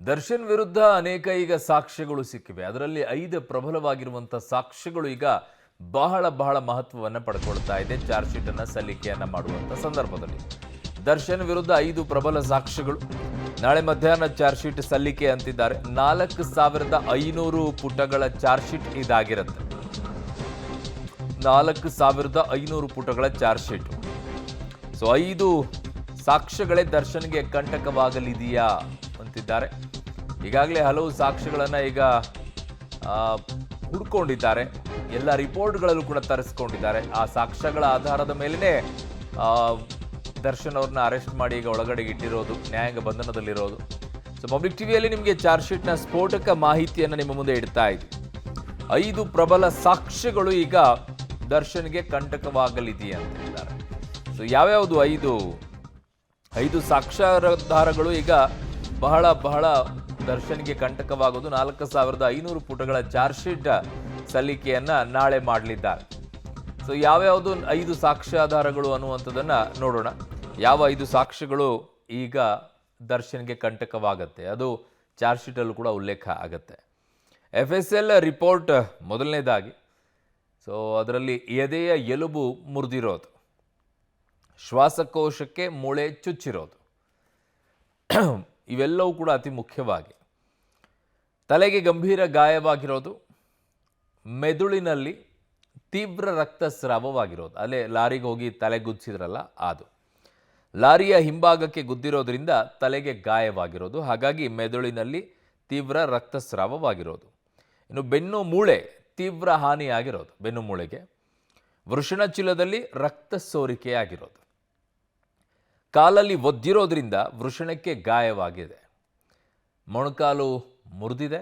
ದರ್ಶನ್ ವಿರುದ್ಧ ಅನೇಕ ಈಗ ಸಾಕ್ಷ್ಯಗಳು ಸಿಕ್ಕಿವೆ. ಅದರಲ್ಲಿ 5 ಪ್ರಬಲವಾಗಿರುವಂಥ ಸಾಕ್ಷ್ಯಗಳು ಈಗ ಬಹಳ ಮಹತ್ವವನ್ನು ಪಡ್ಕೊಳ್ತಾ ಇದೆ ಚಾರ್ಜ್ ಶೀಟ್ ಅನ್ನು ಸಲ್ಲಿಕೆಯನ್ನ ಮಾಡುವಂಥ ಸಂದರ್ಭದಲ್ಲಿ. ದರ್ಶನ್ ವಿರುದ್ಧ 5 ಪ್ರಬಲ ಸಾಕ್ಷ್ಯಗಳು ನಾಳೆ ಮಧ್ಯಾಹ್ನ ಚಾರ್ಜ್ ಶೀಟ್ ಸಲ್ಲಿಕೆ ಅಂತಿದ್ದಾರೆ. 4500 ಪುಟಗಳ ಚಾರ್ಜ್ ಶೀಟ್ ಇದಾಗಿರುತ್ತೆ. 4500 ಪುಟಗಳ ಚಾರ್ಜ್ ಶೀಟ್. ಸೊ 5 ಸಾಕ್ಷ್ಯಗಳೇ ದರ್ಶನ್ಗೆ ಕಂಟಕವಾಗಲಿದೆಯಾ ಅಂತಿದ್ದಾರೆ. ಈಗಾಗಲೇ ಹಲವು ಸಾಕ್ಷ್ಯಗಳನ್ನು ಈಗ ಹುಡ್ಕೊಂಡಿದ್ದಾರೆ. ಎಲ್ಲ ರಿಪೋರ್ಟ್ಗಳಲ್ಲೂ ಕೂಡ ತರಿಸ್ಕೊಂಡಿದ್ದಾರೆ. ಆ ಸಾಕ್ಷ್ಯಗಳ ಆಧಾರದ ಮೇಲೇ ದರ್ಶನ್ ಅವ್ರನ್ನ ಅರೆಸ್ಟ್ ಮಾಡಿ ಈಗ ಒಳಗಡೆ ಇಟ್ಟಿರೋದು, ನ್ಯಾಯಾಂಗ ಬಂಧನದಲ್ಲಿರೋದು. ಸೊ ಪಬ್ಲಿಕ್ ಟಿವಿಯಲ್ಲಿ ನಿಮಗೆ ಚಾರ್ಜ್ ಶೀಟ್ನ ಸ್ಫೋಟಕ ಮಾಹಿತಿಯನ್ನು ನಿಮ್ಮ ಮುಂದೆ ಇಡ್ತಾ ಇದ್ದೀವಿ. 5 ಪ್ರಬಲ ಸಾಕ್ಷ್ಯಗಳು ಈಗ ದರ್ಶನ್ಗೆ ಕಂಟಕವಾಗಲಿದೆಯಾ ಅಂತಿದ್ದಾರೆ. ಸೊ ಯಾವ್ಯಾವುದು 5 ಸಾಕ್ಷ್ಯಾಧಾರಗಳು ಈಗ ಬಹಳ ದರ್ಶನ್ಗೆ ಕಂಟಕವಾಗೋದು. 4500 ಪುಟಗಳ ಚಾರ್ಜ್ ಶೀಟ್ ಸಲ್ಲಿಕೆಯನ್ನ ನಾಳೆ ಮಾಡಲಿದ್ದಾರೆ. ಸೊ ಯಾವ್ಯಾವುದು 5 ಸಾಕ್ಷ್ಯಾಧಾರಗಳು ಅನ್ನುವಂಥದ್ದನ್ನ ನೋಡೋಣ. ಯಾವ 5 ಸಾಕ್ಷ್ಯಗಳು ಈಗ ದರ್ಶನ್ಗೆ ಕಂಟಕವಾಗತ್ತೆ, ಅದು ಚಾರ್ಜ್ ಶೀಟಲ್ಲೂ ಕೂಡ ಉಲ್ಲೇಖ ಆಗತ್ತೆ. FSL ರಿಪೋರ್ಟ್ ಮೊದಲನೇದಾಗಿ. ಸೊ ಅದರಲ್ಲಿ ಎದೆಯ ಎಲುಬು ಮುರಿದಿರೋದು, ಶ್ವಾಸಕೋಶಕ್ಕೆ ಮೂಳೆ ಚುಚ್ಚಿರೋದು, ಇವೆಲ್ಲವೂ ಕೂಡ ಅತಿ ಮುಖ್ಯವಾಗಿ. ತಲೆಗೆ ಗಂಭೀರ ಗಾಯವಾಗಿರೋದು, ಮೆದುಳಿನಲ್ಲಿ ತೀವ್ರ ರಕ್ತಸ್ರಾವವಾಗಿರೋದು. ಅಲ್ಲೇ ಲಾರಿಗೆ ಹೋಗಿ ತಲೆ ಗುದ್ದಿಸಿದ್ರಲ್ಲ ಅದು. ಲಾರಿಯ ಹಿಂಭಾಗಕ್ಕೆ ಗುದ್ದಿರೋದ್ರಿಂದ ತಲೆಗೆ ಗಾಯವಾಗಿರೋದು, ಹಾಗಾಗಿ ಮೆದುಳಿನಲ್ಲಿ ತೀವ್ರ ರಕ್ತಸ್ರಾವವಾಗಿರೋದು. ಇನ್ನು ಬೆನ್ನು ಮೂಳೆ ತೀವ್ರ ಹಾನಿಯಾಗಿರೋದು, ಬೆನ್ನು ಮೂಳೆಗೆ. ವೃಷಣ ಚೀಲದಲ್ಲಿ ರಕ್ತ ಸೋರಿಕೆಯಾಗಿರೋದು, ಕಾಲಲ್ಲಿ ಒದ್ದಿರೋದ್ರಿಂದ ವೃಷಣಕ್ಕೆ ಗಾಯವಾಗಿದೆ, ಮೊಣಕಾಲು ಮುರಿದಿದೆ,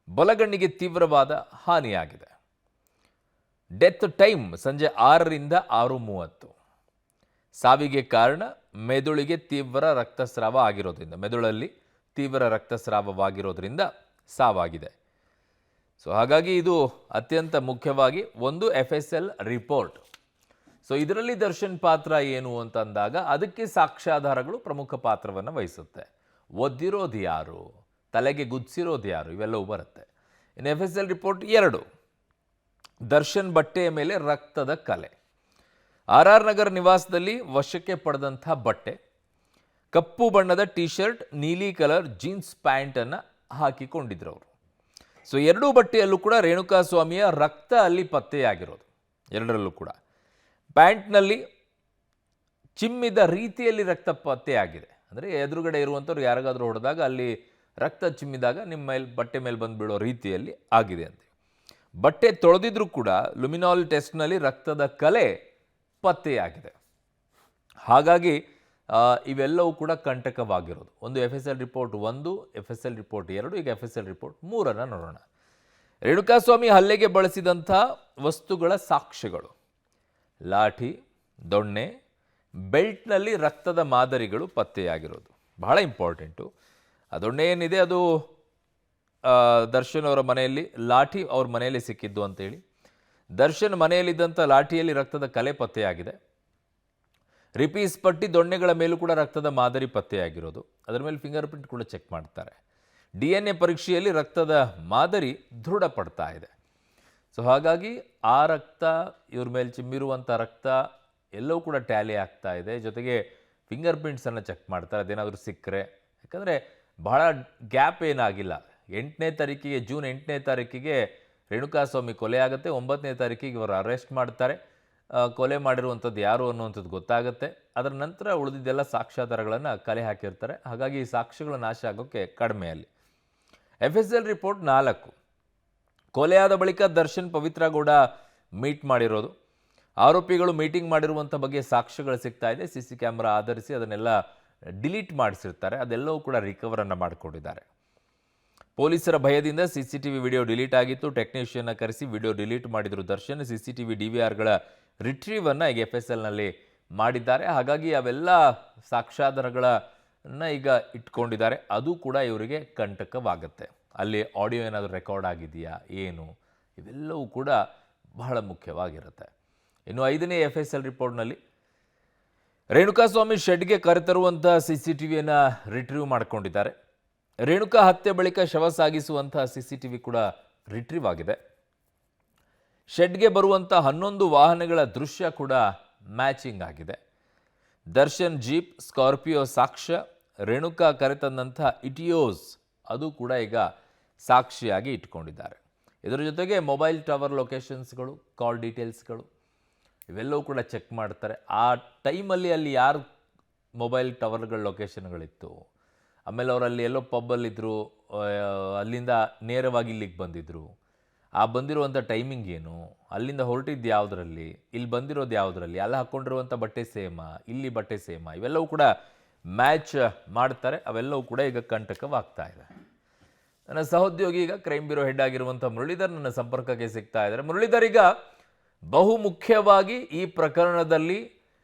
ಬಲಗಣ್ಣಿಗೆ ತೀವ್ರವಾದ ಹಾನಿಯಾಗಿದೆ. ಡೆತ್ ಟೈಮ್ ಸಂಜೆ 6ರಿಂದ 6:30. ಸಾವಿಗೆ ಕಾರಣ ಮೆದುಳಿಗೆ ತೀವ್ರ ರಕ್ತಸ್ರಾವ ಆಗಿರೋದ್ರಿಂದ, ಮೆದುಳಲ್ಲಿ ತೀವ್ರ ರಕ್ತಸ್ರಾವವಾಗಿರೋದ್ರಿಂದ ಸಾವಾಗಿದೆ. ಸೊ ಹಾಗಾಗಿ ಇದು ಅತ್ಯಂತ ಮುಖ್ಯವಾಗಿ ಒಂದು FSL ರಿಪೋರ್ಟ್. ಸೊ ಇದರಲ್ಲಿ ದರ್ಶನ್ ಪಾತ್ರ ಏನು ಅಂತಂದಾಗ ಅದಕ್ಕೆ ಸಾಕ್ಷ್ಯಾಧಾರಗಳು ಪ್ರಮುಖ ಪಾತ್ರವನ್ನು ವಹಿಸುತ್ತೆ. ಒದ್ದಿರೋದು ಯಾರು, ತಲೆಗೆ ಗುದ್ದಿಸಿರೋದು ಯಾರು, ಇವೆಲ್ಲವೂ ಬರುತ್ತೆ. ಇನ್ನು FSL ರಿಪೋರ್ಟ್ 2, ದರ್ಶನ್ ಬಟ್ಟೆಯ ಮೇಲೆ ರಕ್ತದ ಕಲೆ. RR ನಗರ ನಿವಾಸದಲ್ಲಿ ವಶಕ್ಕೆ ಪಡೆದಂಥ ಬಟ್ಟೆ, ಕಪ್ಪು ಬಣ್ಣದ ಟಿ ಶರ್ಟ್, ನೀಲಿ ಕಲರ್ ಜೀನ್ಸ್ ಪ್ಯಾಂಟನ್ನು ಹಾಕಿಕೊಂಡಿದ್ರು ಅವರು. ಸೊ 2 ಬಟ್ಟೆಯಲ್ಲೂ ಕೂಡ ರೇಣುಕಾಸ್ವಾಮಿಯ ರಕ್ತ ಅಲ್ಲಿ ಪತ್ತೆಯಾಗಿರೋದು. 2ರಲ್ಲೂ ಕೂಡ ಪ್ಯಾಂಟ್ನಲ್ಲಿ ಚಿಮ್ಮಿದ ರೀತಿಯಲ್ಲಿ ರಕ್ತ ಪತ್ತೆಯಾಗಿದೆ. ಅಂದರೆ ಎದುರುಗಡೆ ಇರುವಂಥವ್ರು ಯಾರಿಗಾದ್ರೂ ಹೊಡೆದಾಗ ಅಲ್ಲಿ ರಕ್ತ ಚಿಮ್ಮಿದಾಗ ನಿಮ್ಮ ಮೇಲೆ ಬಟ್ಟೆ ಮೇಲೆ ಬಂದು ಬೀಳೋ ರೀತಿಯಲ್ಲಿ ಆಗಿದೆ ಅಂತೆ. ಬಟ್ಟೆ ತೊಳೆದಿದ್ರೂ ಕೂಡ ಲುಮಿನಾಲ್ ಟೆಸ್ಟ್ನಲ್ಲಿ ರಕ್ತದ ಕಲೆ ಪತ್ತೆಯಾಗಿದೆ. ಹಾಗಾಗಿ ಇವೆಲ್ಲವೂ ಕೂಡ ಕಂಟಕವಾಗಿರೋದು. ಒಂದು FSL ರಿಪೋರ್ಟ್ 1, FSL ರಿಪೋರ್ಟ್ 2, ಈಗ FSL ರಿಪೋರ್ಟ್ 3 ನೋಡೋಣ. ರೇಣುಕಾಸ್ವಾಮಿ ಹಲ್ಲೆಗೆ ಬಳಸಿದಂಥ ವಸ್ತುಗಳ ಸಾಕ್ಷ್ಯಗಳು, ಲಾಠಿ, ದೊಣ್ಣೆ, ಬೆಲ್ಟ್ನಲ್ಲಿ ರಕ್ತದ ಮಾದರಿಗಳು ಪತ್ತೆಯಾಗಿರೋದು ಬಹಳ ಇಂಪಾರ್ಟೆಂಟು. ಆ ದೊಣ್ಣೆ ಏನಿದೆ ಅದು ದರ್ಶನ್ ಅವರ ಮನೆಯಲ್ಲಿ, ಲಾಠಿ ಅವ್ರ ಮನೆಯಲ್ಲಿ ಸಿಕ್ಕಿದ್ದು ಅಂತೇಳಿ. ದರ್ಶನ್ ಮನೆಯಲ್ಲಿದ್ದಂಥ ಲಾಠಿಯಲ್ಲಿ ರಕ್ತದ ಕಲೆ ಪತ್ತೆಯಾಗಿದೆ. ರಿಪೀಸ್ ಪಟ್ಟಿ ದೊಣ್ಣೆಗಳ ಮೇಲೂ ಕೂಡ ರಕ್ತದ ಮಾದರಿ ಪತ್ತೆಯಾಗಿರೋದು. ಅದರ ಮೇಲೆ ಫಿಂಗರ್ ಪ್ರಿಂಟ್ ಕೂಡ ಚೆಕ್ ಮಾಡ್ತಾರೆ. DNA ಪರೀಕ್ಷೆಯಲ್ಲಿ ರಕ್ತದ ಮಾದರಿ ದೃಢಪಡ್ತಾ ಇದೆ. ಸೊ ಹಾಗಾಗಿ ಆ ರಕ್ತ, ಇವ್ರ ಮೇಲೆ ಚಿಮ್ಮಿರುವಂಥ ರಕ್ತ ಎಲ್ಲವೂ ಕೂಡ ಟ್ಯಾಲಿ ಆಗ್ತಾ ಇದೆ. ಜೊತೆಗೆ ಫಿಂಗರ್ ಪ್ರಿಂಟ್ಸನ್ನು ಚೆಕ್ ಮಾಡ್ತಾರೆ, ಅದೇನಾದರೂ ಸಿಕ್ಕರೆ. ಯಾಕಂದರೆ ಬಹಳ ಗ್ಯಾಪ್ ಏನಾಗಿಲ್ಲ. 8ನೇ ತಾರೀಕಿಗೆ, ಜೂನ್ 8ನೇ ತಾರೀಕಿಗೆ ರೇಣುಕಾಸ್ವಾಮಿ ಕೊಲೆ ಆಗುತ್ತೆ. 9ನೇ ತಾರೀಕಿಗೆ ಇವರು ಅರೆಸ್ಟ್ ಮಾಡ್ತಾರೆ. ಕೊಲೆ ಮಾಡಿರುವಂಥದ್ದು ಯಾರು ಅನ್ನುವಂಥದ್ದು ಗೊತ್ತಾಗುತ್ತೆ. ಅದರ ನಂತರ ಉಳಿದಿದ್ದೆಲ್ಲ ಸಾಕ್ಷ್ಯಾಧಾರಗಳನ್ನು ಕಲೆ ಹಾಕಿರ್ತಾರೆ. ಹಾಗಾಗಿ ಈ ಸಾಕ್ಷ್ಯಗಳು ನಾಶ ಆಗೋಕ್ಕೆ ಕಡಿಮೆ ಅಲ್ಲಿ. FSL ರಿಪೋರ್ಟ್ 4, ಕೊಲೆಯಾದ ಬಳಿಕ ದರ್ಶನ್ ಪವಿತ್ರ ಗೌಡ ಮೀಟ್ ಮಾಡಿರೋದು. ಆರೋಪಿಗಳು ಮೀಟಿಂಗ್ ಮಾಡಿರುವಂಥ ಬಗ್ಗೆ ಸಾಕ್ಷ್ಯಗಳು ಸಿಗ್ತಾ ಇದೆ. CC ಕ್ಯಾಮ್ರಾ ಆಧರಿಸಿ ಅದನ್ನೆಲ್ಲ ಡಿಲೀಟ್ ಮಾಡಿಸಿರ್ತಾರೆ. ಅದೆಲ್ಲವೂ ಕೂಡ ರಿಕವರನ್ನು ಮಾಡಿಕೊಂಡಿದ್ದಾರೆ. ಪೊಲೀಸರ ಭಯದಿಂದ CCTV ವಿಡಿಯೋ ಡಿಲೀಟ್ ಆಗಿತ್ತು. ಟೆಕ್ನಿಷಿಯನ್ನ ಕರೆಸಿ ವಿಡಿಯೋ ಡಿಲೀಟ್ ಮಾಡಿದರು ದರ್ಶನ್. CCTV DVRಗಳ ರಿಟ್ರೀವನ್ನು ಈಗ FSLನಲ್ಲಿ ಮಾಡಿದ್ದಾರೆ. ಹಾಗಾಗಿ ಅವೆಲ್ಲ ಸಾಕ್ಷ್ಯಾಧಾರಗಳನ್ನು ಈಗ ಇಟ್ಕೊಂಡಿದ್ದಾರೆ. ಅದು ಕೂಡ ಇವರಿಗೆ ಕಂಟಕವಾಗುತ್ತೆ. ಅಲ್ಲಿ ಆಡಿಯೋ ಏನಾದರೂ ರೆಕಾರ್ಡ್ ಆಗಿದೆಯಾ ಏನು, ಇವೆಲ್ಲವೂ ಕೂಡ ಬಹಳ ಮುಖ್ಯವಾಗಿರುತ್ತೆ. ಇನ್ನು 5ನೇ FSL ರಿಪೋರ್ಟ್ನಲ್ಲಿ ರೇಣುಕಾಸ್ವಾಮಿ ಶೆಡ್ಗೆ ಕರೆತರುವಂಥ CCTVಯನ್ನು ರಿಟ್ರೀವ್ ಮಾಡ್ಕೊಂಡಿದ್ದಾರೆ. ರೇಣುಕಾ ಹತ್ಯೆ ಬಳಿಕ ಶವ ಸಾಗಿಸುವಂತಹ ಸಿಸಿಟಿವಿ ಕೂಡ ರಿಟ್ರೀವ್ ಆಗಿದೆ. ಶೆಡ್ಗೆ ಬರುವಂಥ 11 ವಾಹನಗಳ ದೃಶ್ಯ ಕೂಡ ಮ್ಯಾಚಿಂಗ್ ಆಗಿದೆ. ದರ್ಶನ್ ಜೀಪ್, ಸ್ಕಾರ್ಪಿಯೋ ಸಾಕ್ಷ್ಯ, ರೇಣುಕಾ ಕರೆತಂದಂಥ ಇಟಿಯೋಸ್ ಅದು ಕೂಡ ಈಗ ಸಾಕ್ಷಿಯಾಗಿ ಇಟ್ಕೊಂಡಿದ್ದಾರೆ. ಇದರ ಜೊತೆಗೆ ಮೊಬೈಲ್ ಟವರ್ ಲೊಕೇಶನ್ಸ್ಗಳು, ಕಾಲ್ ಡೀಟೇಲ್ಸ್ಗಳು ಇವೆಲ್ಲವೂ ಕೂಡ ಚೆಕ್ ಮಾಡ್ತಾರೆ. ಆ ಟೈಮಲ್ಲಿ ಅಲ್ಲಿ ಯಾರು ಮೊಬೈಲ್ ಟವರ್ಗಳ ಲೊಕೇಶನ್ಗಳಿತ್ತು, ಆಮೇಲೆ ಅವರಲ್ಲಿ ಎಲ್ಲೋ ಪಬ್ಬಲ್ಲಿದ್ದರು, ಅಲ್ಲಿಂದ ನೇರವಾಗಿ ಇಲ್ಲಿಗೆ ಬಂದಿದ್ದರು, ಆ ಬಂದಿರುವಂಥ ಟೈಮಿಂಗ್ ಏನು, ಅಲ್ಲಿಂದ ಹೊರಟಿದ್ದು ಯಾವುದರಲ್ಲಿ, ಇಲ್ಲಿ ಬಂದಿರೋದು ಯಾವುದರಲ್ಲಿ, ಅಲ್ಲಿ ಹಾಕ್ಕೊಂಡಿರುವಂಥ ಬಟ್ಟೆ ಸೇಮ, ಇಲ್ಲಿ ಬಟ್ಟೆ ಸೇಮ, ಇವೆಲ್ಲವೂ ಕೂಡ ಮ್ಯಾಚ್ ಮಾಡ್ತಾರೆ. ಅವೆಲ್ಲವೂ ಕೂಡ ಈಗ ಕಂಟಕವಾಗ್ತಾ ಇದೆ. ನನ್ನ ಸಹೋದ್ಯೋಗಿ ಈಗ ಕ್ರೈಮ್ ಬ್ಯೂರೋ ಹೆಡ್ ಆಗಿರುವಂಥ ಮುರಳೀಧರ್ ನನ್ನ ಸಂಪರ್ಕಕ್ಕೆ ಸಿಗ್ತಾ ಇದ್ದಾರೆ. ಮುರಳೀಧರ್, ಈಗ ಬಹುಮುಖ್ಯವಾಗಿ ಈ ಪ್ರಕರಣದಲ್ಲಿ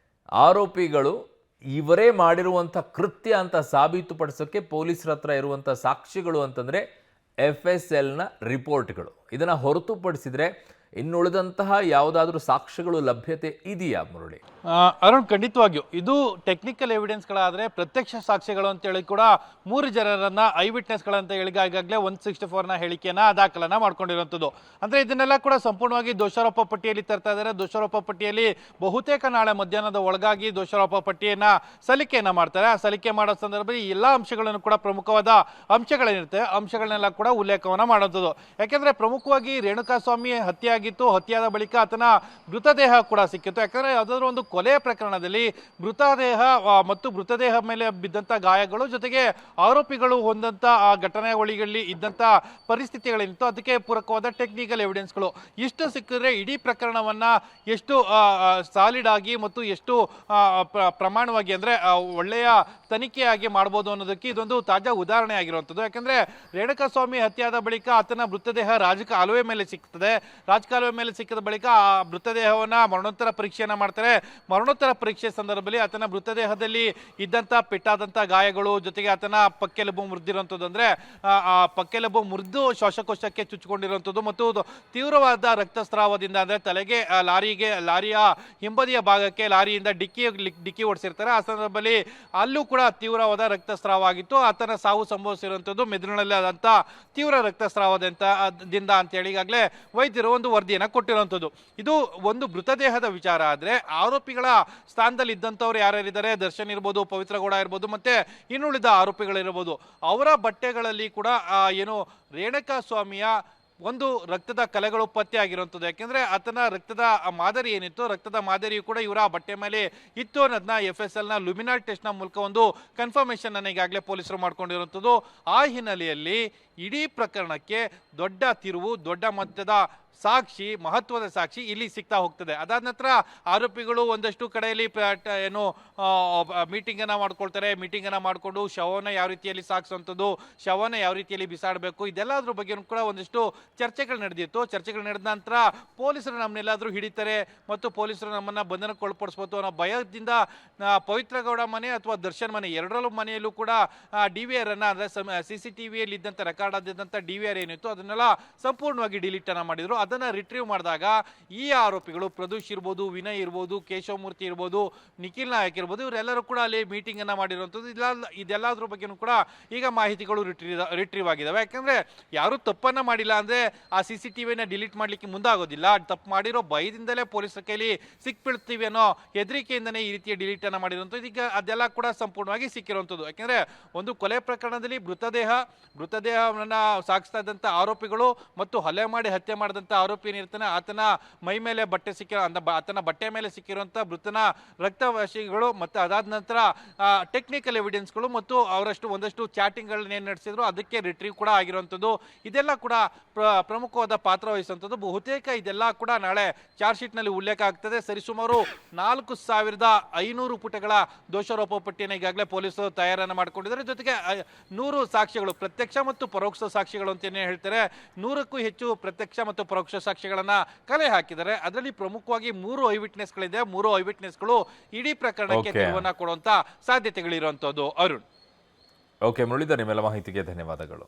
ಆರೋಪಿಗಳು ಇವರೇ ಮಾಡಿರುವಂಥ ಕೃತ್ಯ ಅಂತ ಸಾಬೀತುಪಡಿಸೋಕ್ಕೆ ಪೊಲೀಸರ ಹತ್ರ ಇರುವಂಥ ಸಾಕ್ಷಿಗಳು ಅಂತಂದರೆ FSLನ ರಿಪೋರ್ಟ್ಗಳು. ಇದನ್ನು ಹೊರತುಪಡಿಸಿದರೆ ಇನ್ನುಳಿದಂತಹ ಯಾವುದಾದ್ರೂ ಸಾಕ್ಷ್ಯಗಳು ಲಭ್ಯತೆ ಇದೆಯಾ ಮುರಳಿ? ಅರುಣ್, ಖಂಡಿತವಾಗಿಯೂ ಇದು ಟೆಕ್ನಿಕಲ್ ಎವಿಡೆನ್ಸ್ಗಳಾದರೆ ಪ್ರತ್ಯಕ್ಷ ಸಾಕ್ಷ್ಯಗಳು ಅಂತೇಳಿ ಕೂಡ 3 ಜನರನ್ನ ಐ ವಿಟ್ನೆಸ್ಗಳಂತ ಈಗಾಗಲೇ 164ನ ಹೇಳಿಕೆಯನ್ನ ದಾಖಲನ್ನ ಮಾಡ್ಕೊಂಡಿರುವಂಥದ್ದು. ಅಂದರೆ ಇದನ್ನೆಲ್ಲ ಕೂಡ ಸಂಪೂರ್ಣವಾಗಿ ದೋಷಾರೋಪ ಪಟ್ಟಿಯಲ್ಲಿ ತರ್ತಾ ಇದ್ದಾರೆ. ದೋಷಾರೋಪ ಪಟ್ಟಿಯಲ್ಲಿ ಬಹುತೇಕ ನಾಳೆ ಮಧ್ಯಾಹ್ನದ ಒಳಗಾಗಿ ದೋಷಾರೋಪ ಪಟ್ಟಿಯನ್ನ ಸಲ್ಲಿಕೆಯನ್ನ ಮಾಡ್ತಾರೆ. ಆ ಸಲ್ಲಿಕೆ ಮಾಡೋ ಸಂದರ್ಭದಲ್ಲಿ ಎಲ್ಲ ಅಂಶಗಳನ್ನು ಕೂಡ ಪ್ರಮುಖವಾದ ಅಂಶಗಳೇನಿರ್ತವೆ ಅಂಶಗಳನ್ನೆಲ್ಲ ಕೂಡ ಉಲ್ಲೇಖವನ್ನ ಮಾಡುವಂಥದ್ದು. ಯಾಕೆಂದ್ರೆ ಪ್ರಮುಖವಾಗಿ ರೇಣುಕಾಸ್ವಾಮಿ ಹತ್ಯೆ ಆಗಿತ್ತು. ಹತ್ಯೆಯಾದ ಬಳಿಕ ಆತನ ಮೃತದೇಹ ಕೂಡ ಸಿಕ್ಕಿತ್ತು. ಯಾಕಂದ್ರೆ ಯಾವುದಾದ್ರೂ ಒಂದು ಕೊಲೆ ಪ್ರಕರಣದಲ್ಲಿ ಮೃತದೇಹ ಮತ್ತು ಮೃತದೇಹ ಮೇಲೆ ಬಿದ್ದಂತ ಗಾಯಗಳು ಜೊತೆಗೆ ಆರೋಪಿಗಳು ಹೊಂದಂತ ಆ ಘಟನೆಗಳಲ್ಲಿ ಇದ್ದಂತ ಪರಿಸ್ಥಿತಿಗಳೇನಿತ್ತು ಅದಕ್ಕೆ ಪೂರಕವಾದ ಟೆಕ್ನಿಕಲ್ ಎವಿಡೆನ್ಸ್ಗಳು ಇಷ್ಟು ಸಿಕ್ಕಿದ್ರೆ ಇಡೀ ಪ್ರಕರಣವನ್ನ ಎಷ್ಟು ಸಾಲಿಡ್ ಆಗಿ ಮತ್ತು ಎಷ್ಟು ಪ್ರಮಾಣವಾಗಿ ಅಂದ್ರೆ ಒಳ್ಳೆಯ ತನಿಖೆಯಾಗಿ ಮಾಡಬಹುದು ಅನ್ನೋದಕ್ಕೆ ಇದೊಂದು ತಾಜಾ ಉದಾಹರಣೆ ಆಗಿರುವಂಥದ್ದು. ಯಾಕಂದ್ರೆ ರೇಣುಕಾಸ್ವಾಮಿ ಹತ್ಯೆಯಾದ ಬಳಿಕ ಆತನ ಮೃತದೇಹ ರಾಜಕಾಲುವೆ ಮೇಲೆ ಸಿಗ್ತದೆ. ರಾಜಕಾಲುವೆ ಮೇಲೆ ಸಿಕ್ಕಿದ ಬಳಿಕ ಆ ಮೃತದೇಹವನ್ನ ಮರಣೋತ್ತರ ಪರೀಕ್ಷೆಯನ್ನ ಮಾಡ್ತಾರೆ. ಮರಣೋತ್ತರ ಪರೀಕ್ಷೆ ಸಂದರ್ಭದಲ್ಲಿ ಆತನ ಮೃತದೇಹದಲ್ಲಿ ಇದ್ದಂತ ಪೆಟ್ಟಾದಂತ ಗಾಯಗಳು ಜೊತೆಗೆ ಆತನ ಪಕ್ಕೆಲುಬು ಮುರಿದಿರುವಂಥದ್ದು, ಅಂದ್ರೆ ಆ ಪಕ್ಕೆಲುಬು ಮುರಿದು ಶ್ವಾಸಕೋಶಕ್ಕೆ ಚುಚ್ಚಿಕೊಂಡಿರುವಂಥದ್ದು ಮತ್ತು ತೀವ್ರವಾದ ರಕ್ತಸ್ರಾವದಿಂದ ಅಂದ್ರೆ ತಲೆಗೆ ಲಾರಿಯ ಹಿಂಬದಿಯ ಭಾಗಕ್ಕೆ ಲಾರಿಯಿಂದ ಡಿಕ್ಕಿ ಓಡಿಸಿರ್ತಾರೆ. ಆ ಸಂದರ್ಭದಲ್ಲಿ ಅಲ್ಲೂ ಕೂಡ ತೀವ್ರವಾದ ರಕ್ತಸ್ರಾವ ಆಗಿತ್ತು. ಆತನ ಸಾವು ಸಂಭವಿಸಿರುವಂಥದ್ದು ಮೆದುಳಿನಲ್ಲಿ ಆದಂತ ತೀವ್ರ ರಕ್ತಸ್ರಾವದಿಂದ ಅಂತ ಹೇಳಿ ಈಗಾಗಲೇ ವೈದ್ಯರು ಒಂದು ವರದಿಯನ್ನ ಕೊಟ್ಟಿರುವಂಥದ್ದು. ಇದು ಒಂದು ಮೃತದೇಹದ ವಿಚಾರ ಆದ್ರೆ ಆರೋಪಿಗಳ ಸ್ಥಾನದಲ್ಲಿ ಇದ್ದಂಥವ್ರು ಯಾರ್ಯಾರಿದ್ದಾರೆ, ದರ್ಶನ್ ಇರ್ಬೋದು, ಪವಿತ್ರ ಗೌಡ ಇರ್ಬೋದು, ಮತ್ತೆ ಇನ್ನುಳಿದ ಆರೋಪಿಗಳಿರ್ಬೋದು, ಅವರ ಬಟ್ಟೆಗಳಲ್ಲಿ ಕೂಡ ಏನು ರೇಣುಕಾಸ್ವಾಮಿಯ ಒಂದು ರಕ್ತದ ಕಲೆಗಳು ಪತ್ತೆ ಆಗಿರುವಂಥದ್ದು. ಯಾಕೆಂದ್ರೆ ಆತನ ರಕ್ತದ ಮಾದರಿ ಏನಿತ್ತು, ರಕ್ತದ ಮಾದರಿಯು ಕೂಡ ಇವರ ಬಟ್ಟೆ ಮೇಲೆ ಇತ್ತು ಅನ್ನೋದನ್ನ FSLನ ಲುಮಿನಾಲ್ ಟೆಸ್ಟ್ನ ಮೂಲಕ ಒಂದು ಕನ್ಫರ್ಮೇಶನ್ ಅನ್ನ ಈಗಾಗಲೇ ಪೊಲೀಸರು ಮಾಡ್ಕೊಂಡಿರುವಂಥದ್ದು. ಆ ಹಿನ್ನೆಲೆಯಲ್ಲಿ ಇಡೀ ಪ್ರಕರಣಕ್ಕೆ ದೊಡ್ಡ ತಿರುವು, ದೊಡ್ಡ ಮಟ್ಟದ ಸಾಕ್ಷಿ, ಮಹತ್ವದ ಸಾಕ್ಷಿ ಇಲ್ಲಿ ಸಿಗ್ತಾ ಹೋಗ್ತದೆ. ಅದಾದ ನಂತರ ಆರೋಪಿಗಳು ಒಂದಷ್ಟು ಕಡೆಯಲ್ಲಿ ಏನು ಮೀಟಿಂಗ್ ಅನ್ನ ಮಾಡ್ಕೊಳ್ತಾರೆ. ಮೀಟಿಂಗ್ ಅನ್ನ ಮಾಡಿಕೊಂಡು ಶವನ ಯಾವ ರೀತಿಯಲ್ಲಿ ಸಾಗಿಸುವಂಥದ್ದು, ಶವನ ಯಾವ ರೀತಿಯಲ್ಲಿ ಬಿಸಾಡಬೇಕು, ಇದೆಲ್ಲದ್ರ ಬಗ್ಗೆ ಕೂಡ ಒಂದಿಷ್ಟು ಚರ್ಚೆಗಳು ನಡೆದಿತ್ತು. ಚರ್ಚೆಗಳು ನಡೆದ ನಂತರ ಪೊಲೀಸರು ನಮ್ಮನ್ನೆಲ್ಲಾದ್ರೂ ಹಿಡಿತಾರೆ ಮತ್ತು ಪೊಲೀಸರು ನಮ್ಮನ್ನ ಬಂಧನಕ್ಕೆ ಒಳಪಡಿಸ್ಬೋದು ಅನ್ನೋ ಭಯದಿಂದ ಪವಿತ್ರ ಗೌಡ ಮನೆ ಅಥವಾ ದರ್ಶನ್ ಮನೆ ಎರಡರಲ್ಲೂ ಮನೆಯಲ್ಲೂ ಕೂಡ DVR ಅನ್ನ ಅಂದ್ರೆ CCTVಯಲ್ಲಿ ಇದ್ದಂತ ರೆಕಾರ್ಡ್ ಆದಂತ DVR ಏನಿತ್ತು ಅದನ್ನೆಲ್ಲ ಸಂಪೂರ್ಣವಾಗಿ ಡಿಲೀಟ್ ಅನ್ನ ಮಾಡಿದ್ರು. ಅದನ್ನ ರಿಟ್ರೀವ್ ಮಾಡಿದಾಗ ಈ ಆರೋಪಿಗಳು ಪ್ರದೂಷ್ ಇರ್ಬೋದು, ವಿನಯ್ ಇರ್ಬೋದು, ಕೇಶವಮೂರ್ತಿ ಇರ್ಬೋದು, ನಿಖಿಲ್ ನಾಯಕ್ ಇರ್ಬೋದು, ಇವರೆಲ್ಲರೂ ಕೂಡ ಅಲ್ಲಿ ಮೀಟಿಂಗ್ ಅನ್ನ ಮಾಡಿರುವಂಥದ್ದು. ಇದೆಲ್ಲದ್ರ ಬಗ್ಗೆನೂ ಕೂಡ ಈಗ ಮಾಹಿತಿಗಳು ರಿಟ್ರೀವ್ ಆಗಿದಾವೆ. ಯಾಕಂದ್ರೆ ಯಾರು ತಪ್ಪನ್ನ ಮಾಡಿಲ್ಲ ಅಂದ್ರೆ ಆ CCTVನ ಡಿಲೀಟ್ ಮಾಡ್ಲಿಕ್ಕೆ ಮುಂದಾಗೋದಿಲ್ಲ. ತಪ್ಪು ಮಾಡಿರೋ ಭಯದಿಂದಲೇ ಪೊಲೀಸರ ಕೈಲಿ ಸಿಕ್ಬಿಡ್ತೀವಿ ಅನ್ನೋ ಹೆದರಿಕೆಯಿಂದನೇ ಈ ರೀತಿಯ ಡಿಲೀಟ್ ಅನ್ನ ಮಾಡಿರುವಂಥದ್ದು. ಈಗ ಅದೆಲ್ಲ ಕೂಡ ಸಂಪೂರ್ಣವಾಗಿ ಸಿಕ್ಕಿರುವಂಥದ್ದು. ಯಾಕಂದ್ರೆ ಒಂದು ಕೊಲೆ ಪ್ರಕರಣದಲ್ಲಿ ಮೃತದೇಹವನ್ನ ಸಾಗಿಸ್ತಾ ಇದ್ದಂತ ಆರೋಪಿಗಳು ಮತ್ತು ಹತ್ಯೆ ಮಾಡಿದಂತ ಆರೋಪಿ ಏನಿರ್ತಾನೆ ಆತನ ಮೈ ಮೇಲೆ ಬಟ್ಟೆ ಆತನ ಬಟ್ಟೆ ಮೇಲೆ ಸಿಕ್ಕಿರುವಂತಹ ಮೃತನ ರಕ್ತವಶಿಗಳು ಮತ್ತೆ ಅದಾದ ನಂತರ ಟೆಕ್ನಿಕಲ್ ಎವಿಡೆನ್ಸ್ಗಳು ಮತ್ತು ಅವರಷ್ಟು ಒಂದಷ್ಟು ಚಾಟಿಂಗ್ ಗಳನ್ನ ಏನ್ ನಡೆಸಿದ್ರು ಅದಕ್ಕೆ ರಿಟ್ರೀವ್ ಕೂಡ ಆಗಿರುವಂಥದ್ದು. ಇದೆಲ್ಲ ಕೂಡ ಪ್ರಮುಖವಾದ ಪಾತ್ರ ವಹಿಸುವಂಥದ್ದು. ಬಹುತೇಕ ಇದೆಲ್ಲ ಕೂಡ ನಾಳೆ ಚಾರ್ಜ್ ಶೀಟ್ ನಲ್ಲಿ ಉಲ್ಲೇಖ ಆಗ್ತದೆ. ಸರಿಸುಮಾರು 4500 ಪುಟಗಳ ದೋಷಾರೋಪ ಪಟ್ಟಿಯನ್ನು ಈಗಾಗಲೇ ಪೊಲೀಸರು ತಯಾರನ್ನ ಮಾಡಿಕೊಂಡಿದ್ದಾರೆ. ಜೊತೆಗೆ 100 ಸಾಕ್ಷ್ಯಗಳು, ಪ್ರತ್ಯಕ್ಷ ಮತ್ತು ಪರೋಕ್ಷ ಸಾಕ್ಷಿಗಳು ಅಂತ ಹೇಳ್ತಾರೆ, 100ಕ್ಕೂ ಹೆಚ್ಚು ಪ್ರತ್ಯಕ್ಷ ಮತ್ತು ಪರೋಕ್ಷ ಸಾಕ್ಷ್ಯಗಳನ್ನ ಕಲೆ ಹಾಕಿದ್ದಾರೆ. ಅದರಲ್ಲಿ ಪ್ರಮುಖವಾಗಿ 3 ಐ ವಿಟ್ನೆಸ್ಗಳಿದೆ. 3 ಐ ವಿಟ್ನೆಸ್ಗಳು ಇಡೀ ಪ್ರಕರಣಕ್ಕೆ ತಿರುವನ್ನ ಕೊಡುವಂತ ಸಾಧ್ಯತೆಗಳಿರುವಂತದ್ದು. ಅರುಣ್, ಓಕೆ ಮುರಳೀಧರ್, ನಿಮ್ಮೆಲ್ಲ ಮಾಹಿತಿಗೆ ಧನ್ಯವಾದಗಳು.